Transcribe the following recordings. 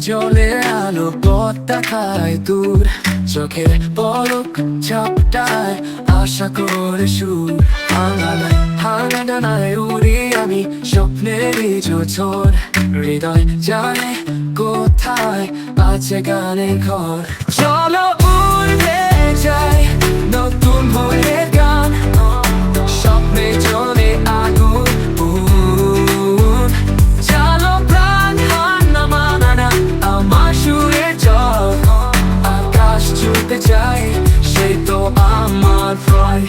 চলে আলো পথটা খায় দূর, চোখের পলক ঝাপটায় আশা করে সুর। ভাঙা ডানায় উড়ি আমি স্বপ্নেরই জোছর, হৃদয় জানে কোথায় আছে গানের ঘর। চলো উড়ে যাই নতুন ভোরের গান, স্বপ্নে চলে আগুন। চলো প্রাণ হান্না মানানা আমার সুরের জল, আকাশ ছুঁতে চাই সেই তো আমার ভয়।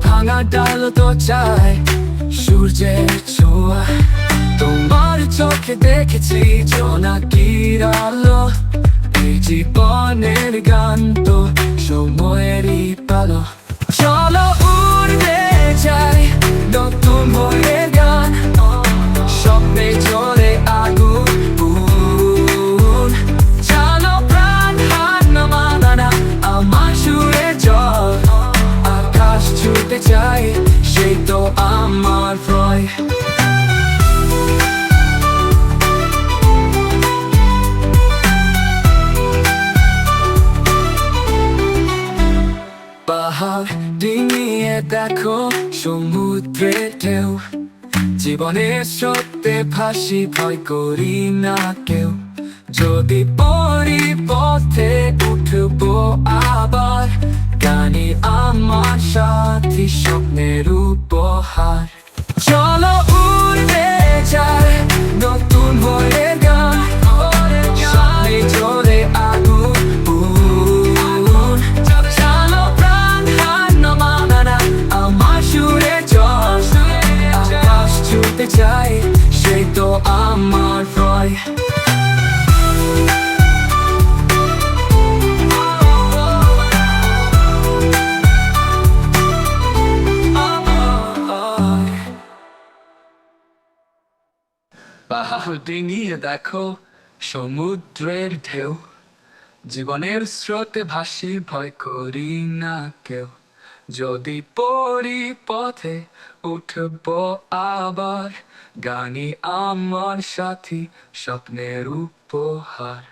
ভাঙা ডাল তো চাই সূর্যের ছোঁয়া, তোমার চোখে দেখেছি জোনাকির আলো। এই জীবনের গান তো সময়েরই পালো। চলো উড়ে যাই নতুন ভোরের গান, স্বপ্নে চলে আগুন। চলো প্রাণ হান্না মানানা আমার সুরের জল, আকাশ ছুঁতে চাই সেই তো আমার ভয়। পাহাড় ডিঙিয়ে দেখো সমুদ্রের ঢেউ, জীবনের স্রোতে ভাসি ভয় করি না কেউ। যদি পরিপথে উঠবো আবার, গানই আমার সাথী স্বপ্নের উপহার। চলো উড়ে যাই নতুন ভোরের গান, স্বপ্নে চলে আগুন। চলো প্রাণ হান্না মানানা আমার সুরের জল, আকাশ ছুঁতে চাই সেই তো আমার ভয়। পাহাড় ডিঙিয়ে দেখো সমুদ্রের ঢেউ, জীবনের স্রোতে ভাসি ভয় করি না কেউ। যদি পরিপথে উঠবো আবার, গানই আমার সাথী স্বপ্নের উপহার।